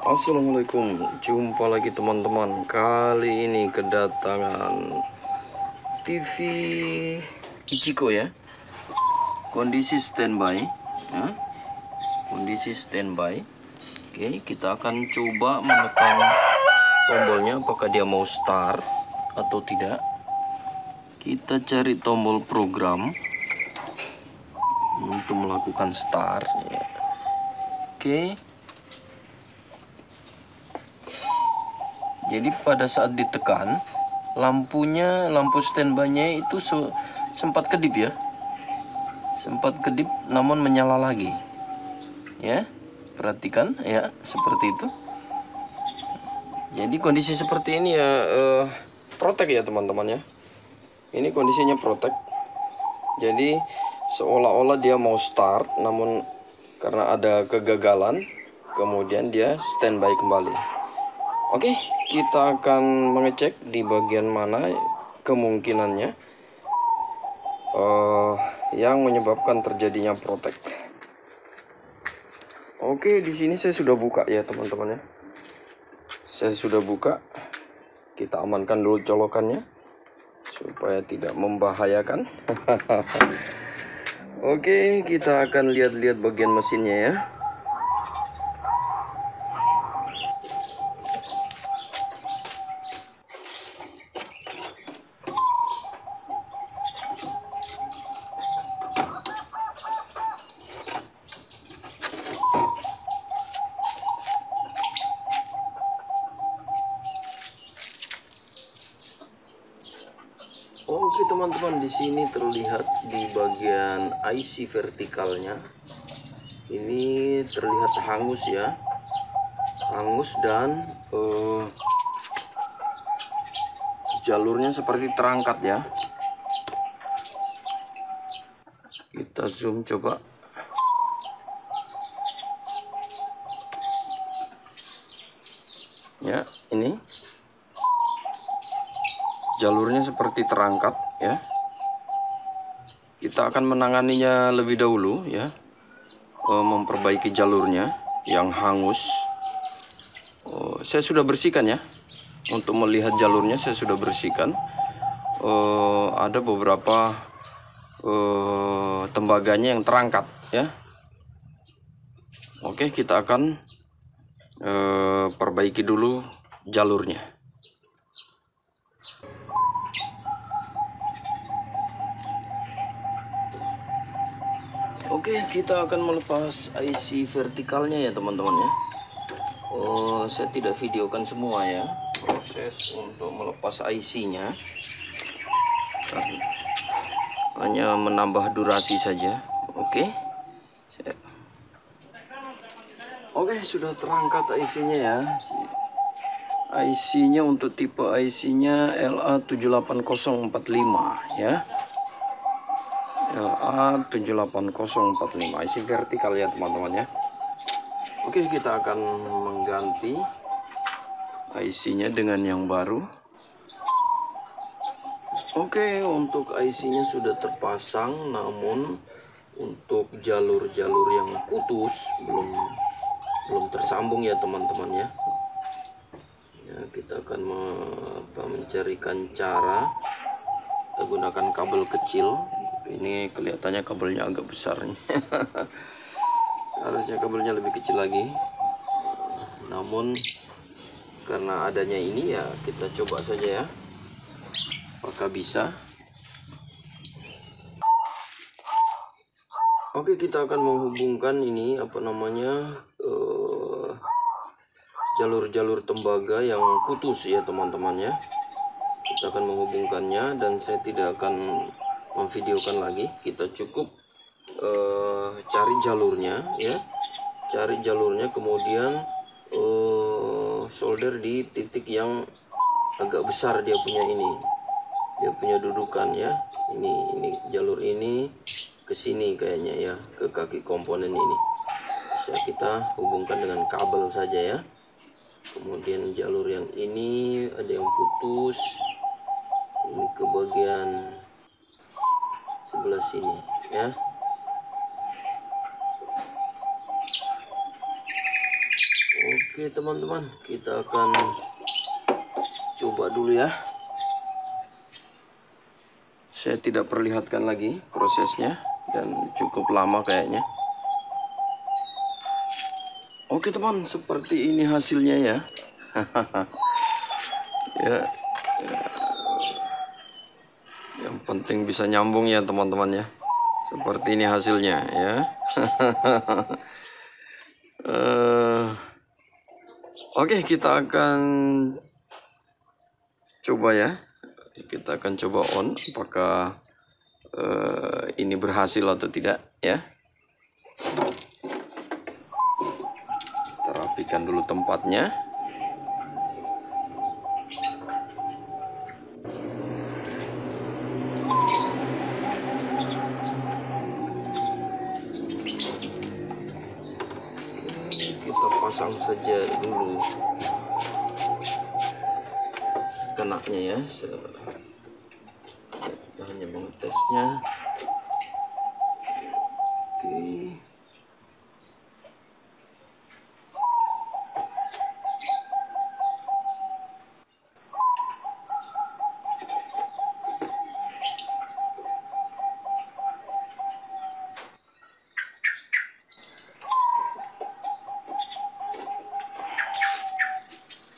Assalamualaikum, jumpa lagi teman-teman. Kali ini kedatangan TV Ichiko ya. Kondisi standby ya. Kondisi standby. Oke, kita akan coba menekan tombolnya apakah dia mau start atau tidak. Kita cari tombol program untuk melakukan start ya. Oke. Jadi pada saat ditekan, lampu standby-nya itu sempat kedip ya. Sempat kedip namun menyala lagi. Ya, perhatikan ya, seperti itu. Jadi kondisi seperti ini ya, protek ya teman-teman ya. Ini kondisinya protek. Jadi seolah-olah dia mau start, namun karena ada kegagalan, kemudian dia standby kembali. Oke, kita akan mengecek di bagian mana kemungkinannya yang menyebabkan terjadinya protek. Oke, di sini saya sudah buka ya teman-teman ya. Saya sudah buka. Kita amankan dulu colokannya supaya tidak membahayakan. Oke, kita akan lihat-lihat bagian mesinnya ya. Oke teman-teman, di sini terlihat di bagian IC vertikalnya ini terlihat hangus ya, hangus dan jalurnya seperti terangkat ya. Kita zoom coba. Ya, ini jalurnya seperti terangkat ya. Kita akan menanganinya lebih dahulu ya, memperbaiki jalurnya yang hangus. Saya sudah bersihkan ya, untuk melihat jalurnya saya sudah bersihkan. Ada beberapa tembaganya yang terangkat ya. Oke, kita akan perbaiki dulu jalurnya. Oke, kita akan melepas IC vertikalnya ya teman-teman ya. Saya tidak videokan semua ya proses untuk melepas IC-nya, hanya menambah durasi saja. Oke. Oke, sudah terangkat IC-nya ya. IC-nya untuk tipe IC-nya LA78045 ya. LA78045 IC vertikal ya teman-teman ya. Oke, kita akan mengganti IC-nya dengan yang baru. Oke, untuk IC-nya sudah terpasang, namun untuk jalur-jalur yang putus belum tersambung ya teman-teman ya. Ya, kita akan mencarikan cara. Kita gunakan kabel kecil. Ini kelihatannya kabelnya agak besar nih. Harusnya kabelnya lebih kecil lagi. Namun karena adanya ini ya, kita coba saja ya, apakah bisa. Oke, kita akan menghubungkan ini jalur-jalur tembaga yang putus ya teman-teman ya. Kita akan menghubungkannya dan saya tidak akan memvideokan lagi. Kita cukup cari jalurnya ya, cari jalurnya, kemudian solder di titik yang agak besar dia punya dudukan ya. Ini jalur ini ke sini kayaknya ya, ke kaki komponen ini. Bisa kita hubungkan dengan kabel saja ya. Kemudian jalur yang ini ada yang putus, ini ke bagian sebelah sini ya. Oke teman-teman, kita akan coba dulu ya. Saya tidak perlihatkan lagi prosesnya dan cukup lama kayaknya. Oke teman, seperti ini hasilnya ya. Ya, yang penting bisa nyambung ya teman-teman ya. Seperti ini hasilnya ya. Oke, kita akan coba ya. Kita akan coba on apakah ini berhasil atau tidak ya. Kita rapikan dulu tempatnya. Kita pasang saja dulu kenaknya ya. Kita hanya mengetesnya. Oke.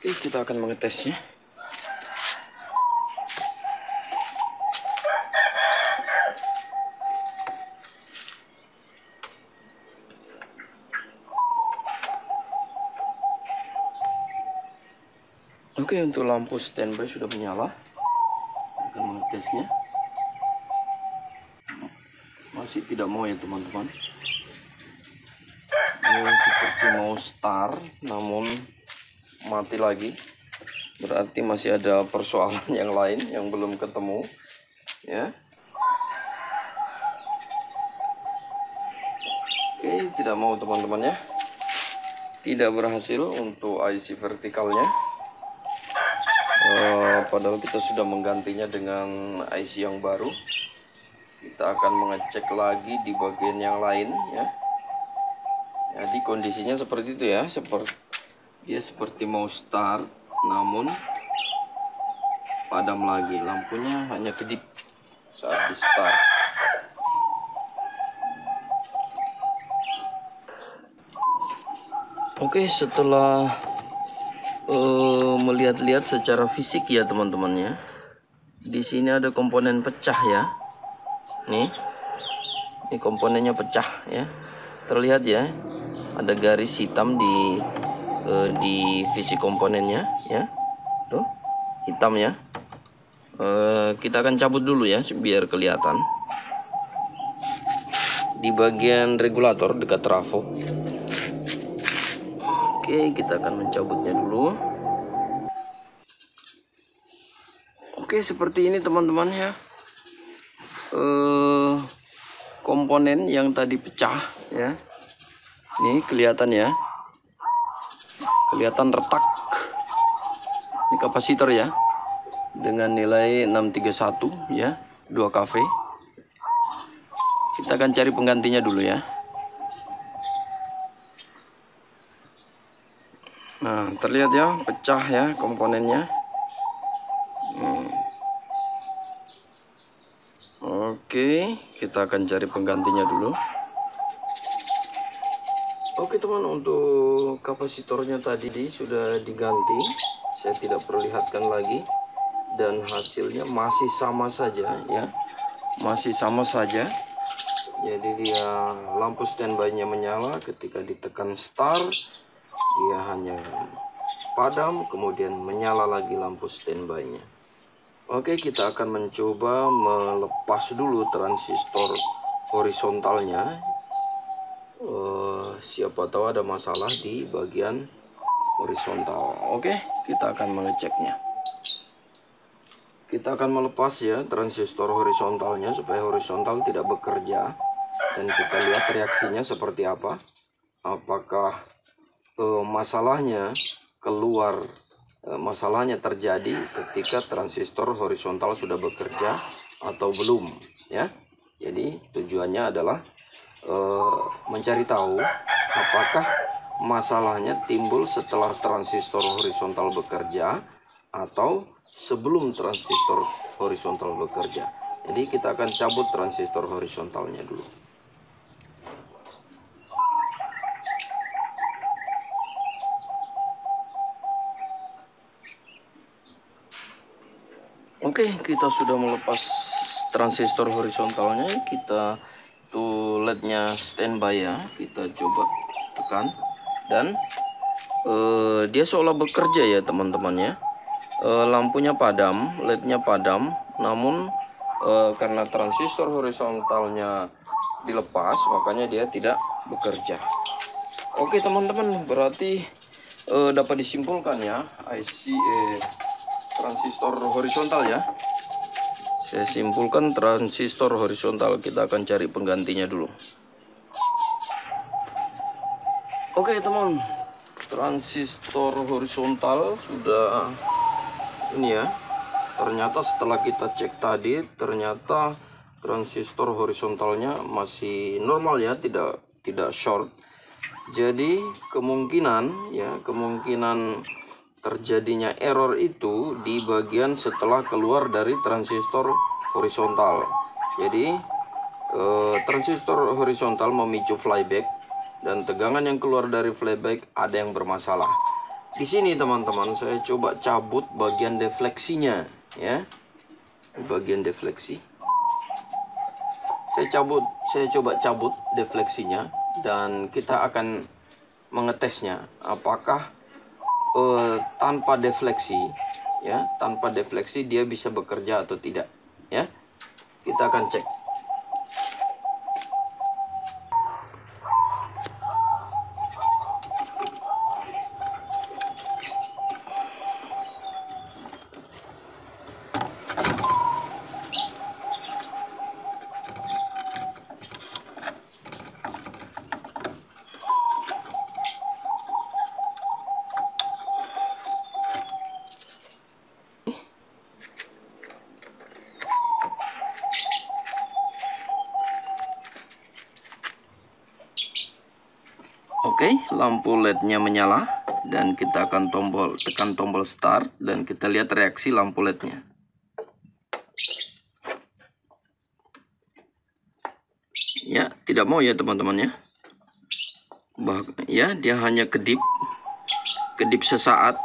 Oke, kita akan mengetesnya. Oke, untuk lampu standby sudah menyala. Akan mengetesnya. Masih tidak mau ya teman-teman. Ini seperti mau start, namun mati lagi. Berarti masih ada persoalan yang lain yang belum ketemu ya. Oke, tidak mau teman-teman ya. Tidak berhasil untuk IC vertikalnya. Padahal kita sudah menggantinya dengan IC yang baru. Kita akan mengecek lagi di bagian yang lain ya. Jadi kondisinya seperti itu ya, dia seperti mau start namun padam lagi, lampunya hanya kedip saat di start. Oke, setelah melihat-lihat secara fisik ya teman-teman ya, di sini ada komponen pecah ya. Nih, ini komponennya pecah ya, terlihat ya, ada garis hitam di visi komponennya ya, tuh hitam ya. Kita akan cabut dulu ya biar kelihatan di bagian regulator dekat trafo. Oke, kita akan mencabutnya dulu. Oke, seperti ini teman-teman ya. Komponen yang tadi pecah ya, ini kelihatan ya, kelihatan retak. Ini kapasitor ya, dengan nilai 631 ya, 2 kV. Kita akan cari penggantinya dulu ya. Nah, terlihat ya, pecah ya komponennya. Oke, kita akan cari penggantinya dulu. Oke teman, untuk kapasitornya tadi sudah diganti. Saya tidak perlihatkan lagi. Dan hasilnya masih sama saja ya. Masih sama saja. Jadi dia lampu standby-nya menyala, ketika ditekan start dia hanya padam, kemudian menyala lagi lampu standby-nya. Oke, kita akan mencoba melepas dulu transistor horizontalnya. Siapa tahu ada masalah di bagian horizontal. Oke, kita akan mengeceknya. Kita akan melepas ya transistor horizontalnya supaya horizontal tidak bekerja. Dan kita lihat reaksinya seperti apa. Apakah masalahnya terjadi ketika transistor horizontal sudah bekerja atau belum ya. Jadi tujuannya adalah mencari tahu apakah masalahnya timbul setelah transistor horizontal bekerja atau sebelum transistor horizontal bekerja. Jadi kita akan cabut transistor horizontalnya dulu. Oke, kita sudah melepas transistor horizontalnya. Kita tuh LED-nya standby ya. Kita coba tekan dan dia seolah bekerja ya teman-teman ya. Lampunya padam, LED-nya padam, namun karena transistor horizontalnya dilepas, makanya dia tidak bekerja. Oke teman-teman, berarti dapat disimpulkan ya IC transistor horizontal ya. Saya simpulkan transistor horizontal. Kita akan cari penggantinya dulu. Oke teman, transistor horizontal sudah ini ya. Ternyata setelah kita cek tadi, ternyata transistor horizontalnya masih normal ya, tidak short. Jadi kemungkinan terjadinya error itu di bagian setelah keluar dari transistor horizontal. Jadi transistor horizontal memicu flyback dan tegangan yang keluar dari flyback ada yang bermasalah. Di sini teman-teman, saya coba cabut bagian defleksinya ya. Bagian defleksi. Saya coba cabut defleksinya dan kita akan mengetesnya apakah tanpa defleksi ya, tanpa defleksi dia bisa bekerja atau tidak ya. Kita akan cek. Oke, lampu LED-nya menyala dan kita akan tekan tombol start dan kita lihat reaksi lampu LED-nya. Ya, tidak mau ya teman-teman ya. Ya, dia hanya kedip sesaat,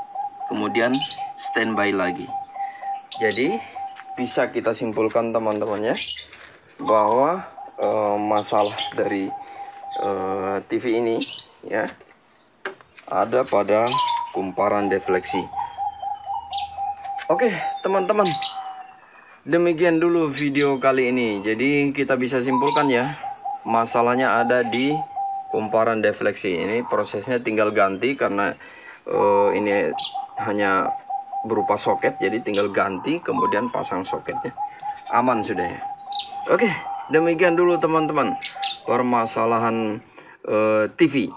kemudian standby lagi. Jadi bisa kita simpulkan teman-teman ya, bahwa masalah dari TV ini ya ada pada kumparan defleksi. Oke teman-teman, demikian dulu video kali ini. Jadi kita bisa simpulkan ya, masalahnya ada di kumparan defleksi. Ini prosesnya tinggal ganti karena ini hanya berupa soket, jadi tinggal ganti kemudian pasang soketnya, aman sudah ya. Oke, demikian dulu teman-teman permasalahan TV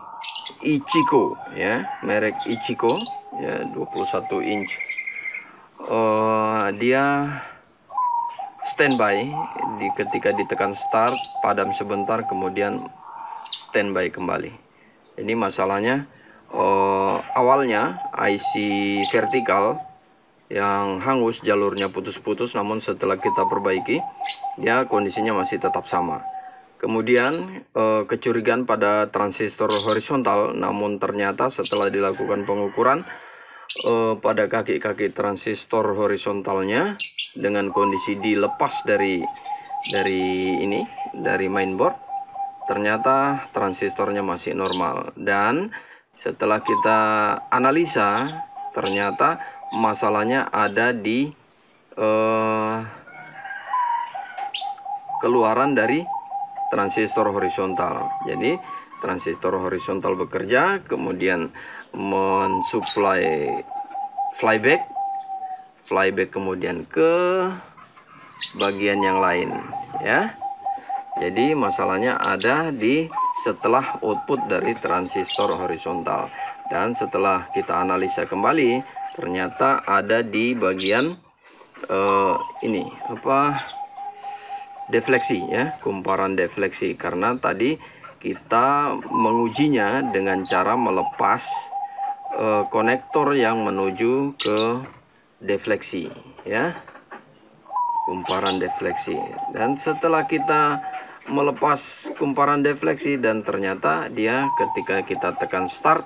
Ichiko ya, merek Ichiko ya, 21 inch. Dia standby ketika ditekan start, padam sebentar, kemudian standby kembali. Ini masalahnya awalnya IC vertikal yang hangus, jalurnya putus-putus, namun setelah kita perbaiki ya kondisinya masih tetap sama. Kemudian kecurigaan pada transistor horizontal, namun ternyata setelah dilakukan pengukuran pada kaki-kaki transistor horizontalnya dengan kondisi dilepas dari mainboard, ternyata transistornya masih normal. Dan setelah kita analisa, ternyata masalahnya ada di keluaran dari transistor horizontal. Jadi transistor horizontal bekerja, kemudian mensuplai flyback kemudian ke bagian yang lain ya. Jadi masalahnya ada di setelah output dari transistor horizontal, dan setelah kita analisa kembali ternyata ada di bagian defleksi ya, kumparan defleksi, karena tadi kita mengujinya dengan cara melepas konektor yang menuju ke defleksi, ya, kumparan defleksi. Dan setelah kita melepas kumparan defleksi dan ternyata dia ketika kita tekan start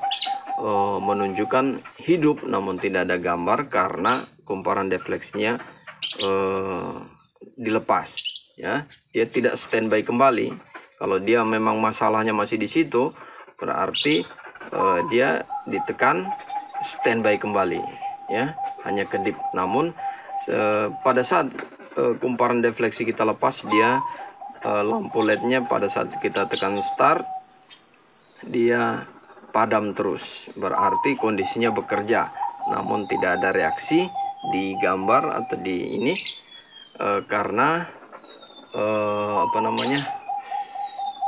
menunjukkan hidup namun tidak ada gambar karena kumparan defleksinya dilepas, ya, dia tidak standby kembali. Kalau dia memang masalahnya masih di situ, berarti dia ditekan standby kembali, ya, hanya kedip. Namun pada saat kumparan defleksi kita lepas, dia lampu LED-nya pada saat kita tekan start dia padam terus, berarti kondisinya bekerja namun tidak ada reaksi di gambar atau di ini karena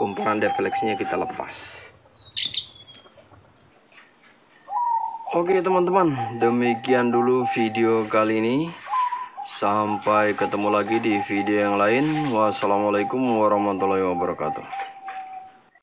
kumparan defleksinya kita lepas. Oke teman-teman, demikian dulu video kali ini. Sampai ketemu lagi di video yang lain. Wassalamualaikum warahmatullahi wabarakatuh.